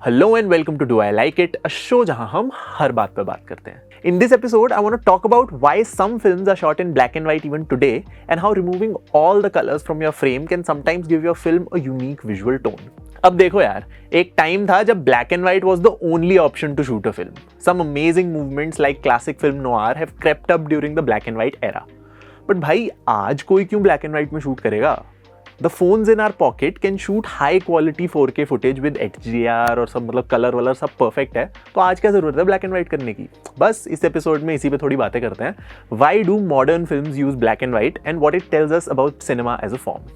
Hello and welcome to Do I Like It, a show जहां हम हर बात पे बात करते हैं. In this episode, I want to talk about why some films are shot in black and white even today, and how removing all the colors from your frame can sometimes give your film a unique visual tone. अब देखो यार, एक time था जब black and white was the only option to shoot a film. Some amazing movements like classic film noir have crept up during the black and white era. But भाई आज कोई क्यों black and white में shoot करेगा? The phones in our pocket can shoot high quality 4K footage with HDR और सब मतलब colour वलर सब परफेक्ट है. तो आज क्या जरूरत है ब्लैक एंड व्हाइट करने की? बस इस एपिसोड में इसी पे थोड़ी बातें करते हैं. Why do modern films use black and white and what it tells us about cinema as a form?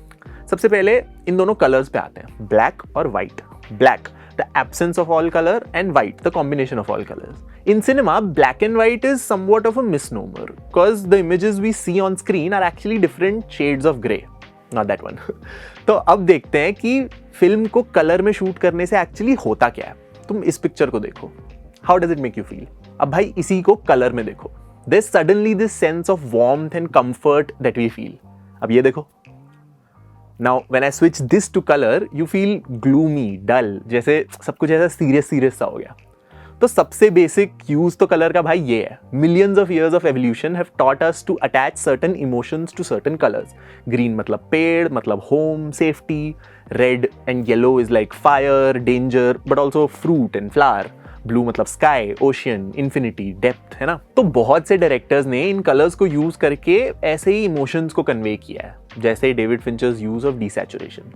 सबसे पहले इन दोनों कलर्स पे आते हैं, ब्लैक और white. Black the absence of all color and white the combination of all colors. In cinema, black and white is somewhat of a misnomer because the images we see on screen are actually different shades of gray. Not that one. तो अब देखते हैं कि film को colour में shoot करने से actually होता क्या है. तुम इस पिक्चर को देखो. How does it make you feel? अब भाई इसी को कलर में देखो. There's suddenly this sense of warmth and comfort that we feel. अब ये देखो. Now when I switch this to color, you feel gloomy, dull, जैसे सब कुछ ऐसा सीरियस सा हो गया. तो सबसे बेसिक यूज तो कलर का भाई ये है. Millions of years of evolution have taught us to attach certain emotions to certain colours. Green मतलब पेड़, मतलब home, safety. Red and yellow is like fire, danger, but also fruit and flower. Blue मतलब sky, ocean, infinity, depth, है ना. तो बहुत से directors ने इन कलर्स को यूज करके ऐसे ही इमोशंस को कन्वे किया है, जैसे डेविड फिंचर्स यूज ऑफ डिसैचुरेशन.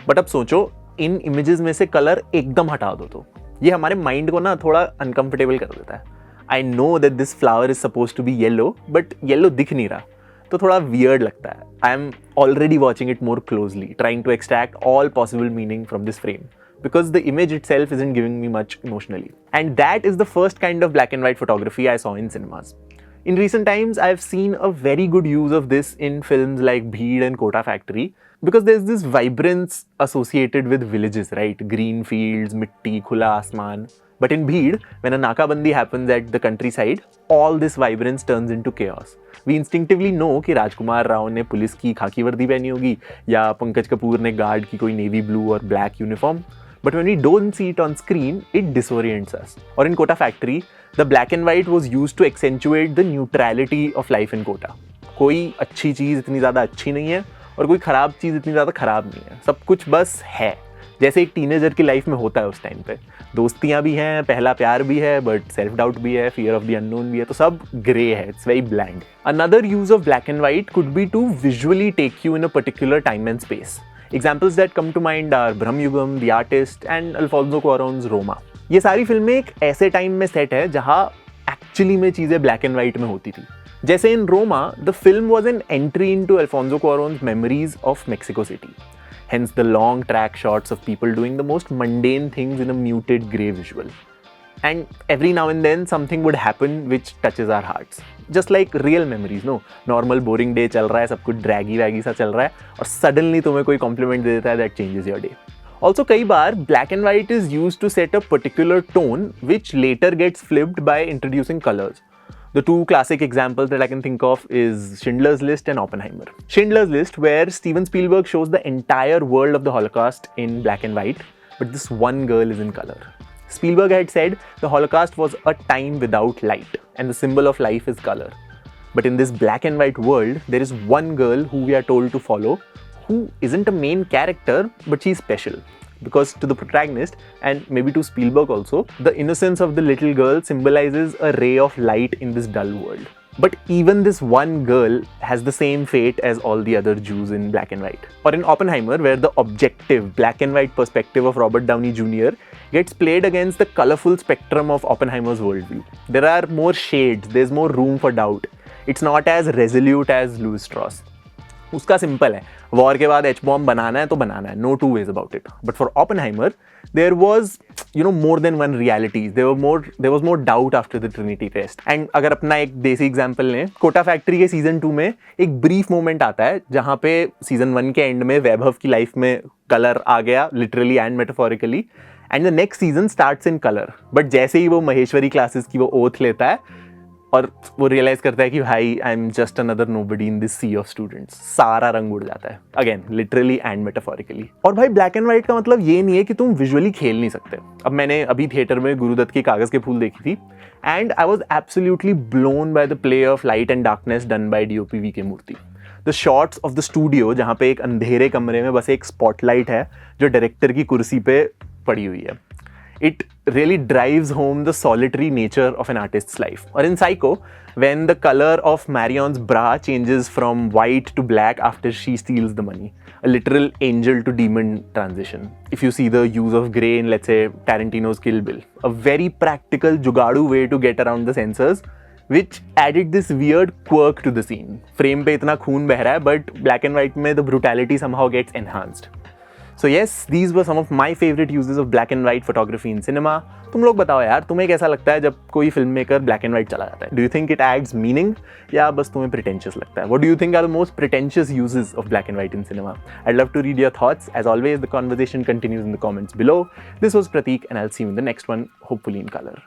बट अब सोचो इन इमेजेस में से कलर एकदम हटा दो तो ये हमारे माइंड को ना थोड़ा अनकंफर्टेबल कर देता है. I know that this flower is supposed to be yellow, but yellow दिख नहीं रहा तो थोड़ा वियर्ड लगता है. I am already watching it more closely, trying to extract all possible meaning from this frame because the image itself isn't giving me much emotionally. And that is the first kind of black and white photography I saw in cinemas. In recent times, I've seen a very good use of this in films like Bheed and Kota Factory because there's this vibrance associated with villages, right? Green fields, mitti, khula asman. But in Bheed, when a nakabandi happens at the countryside, all this vibrance turns into chaos. We instinctively know कि राजकुमार राव ने police की खाकी वर्दी पहनी होगी या पंकज कपूर ने guard की कोई नेवी ब्लू और black uniform. But when we don't see it on screen, it disorients us. Or in Kota Factory, the black and white was used to accentuate the neutrality of life in Kota. कोई अच्छी चीज़ इतनी ज़्यादा अच्छी नहीं है और कोई ख़राब चीज़ इतनी ज़्यादा ख़राब नहीं है. सब कुछ बस है, जैसे एक टीनेजर की लाइफ में होता है उस टाइम पे. दोस्तियाँ भी हैं, पहला प्यार भी है, बट सेल्फ डाउट भी है, फियर ऑफ द अननोन भी है, तो सब ग्रे है. It's very bland. Another use of black and white could be to visually take you in a particular time and space. Examples that come to mind are Brahmyugam, The Artist and Alfonso Cuarón's Roma. ये सारी फिल्में एक ऐसे time में set है जहाँ actually में चीज़ें ब्लैक एंड वाइट में होती थी. जैसे in Roma, the film was an entry into Alfonso Cuaron's memories of Mexico City. Hence the long track shots of people doing the most mundane things in a muted grey visual. And every now and then something would happen which touches our hearts. Just like real memories, no? Normal boring day चल रहा है, सब कुछ ड्रैगी वैगी सा चल रहा है और suddenly तुम्हें कोई compliment दे देता है that changes your day. Also कई बार black and white is used to set a particular tone which later gets flipped by introducing colors. The two classic examples that I can think of is Schindler's List and Oppenheimer. Schindler's List, where Steven Spielberg shows the entire world of the Holocaust in black and white, but this one girl is in color. Spielberg had said the Holocaust was a time without light and the symbol of life is color. But in this black and white world, there is one girl who we are told to follow who isn't a main character, but she's special. Because to the protagonist, and maybe to Spielberg also, the innocence of the little girl symbolizes a ray of light in this dull world. But even this one girl has the same fate as all the other Jews in black and white. Or in Oppenheimer, where the objective black and white perspective of Robert Downey Jr. gets played against the colorful spectrum of Oppenheimer's worldview. There are more shades, there's more room for doubt. It's not as resolute as Louis Strauss. उसका simple है, war के बाद H bomb बनाना है तो बनाना है, no two ways about it. But for Oppenheimer there was more than one realities. There was more doubt after the Trinity test. And अगर अपना एक देसी एग्जांपल लें, कोटा फैक्ट्री के सीजन 2 में एक ब्रीफ मोमेंट आता है जहाँ पे सीजन 1 के एंड में वैभव की लाइफ में कलर आ गया, literally and metaphorically, and the next season starts in colour. But जैसे ही वो महेश्वरी क्लासेस की वो ओथ लेता है और वो रियलाइज करता है कि भाई I am just another nobody in this sea of students, सारा रंग उड़ जाता है, अगेन लिटरली एंड मेटाफोरिकली। और भाई ब्लैक एंड व्हाइट का मतलब ये नहीं है कि तुम विजुअली खेल नहीं सकते। अब मैंने अभी थिएटर में गुरुदत्त की कागज के फूल देखी थी and I was absolutely blown by the play of light and darkness done by DOP V K Murthy. The shots of the studio जहाँ पे एक अंधेरे कमरे में बस एक स्पॉटलाइट है जो डायरेक्टर की कुर्सी पे पड़ी हुई है, it really drives home the solitary nature of an artist's life. Or in Psycho, when the color of Marion's bra changes from white to black after she steals the money, a literal angel to demon transition. If you see the use of grey in, let's say, Tarantino's Kill Bill, a very practical jugadu way to get around the censors, which added this weird quirk to the scene. Frame पे इतना खून बह रहा है, but black and white में the brutality somehow gets enhanced. So yes, these were some of my favorite uses of black and white photography in cinema. तुम लोग बताओ यार, तुम्हें कैसा लगता है जब कोई film maker black and white चला जाता है? Do you think it adds meaning या बस तुम्हें pretentious लगता है? What do you think are the most pretentious uses of black and white in cinema? I'd love to read your thoughts. As always, the conversation continues in the comments below. This was Prateek and I'll see you in the next one, hopefully in color.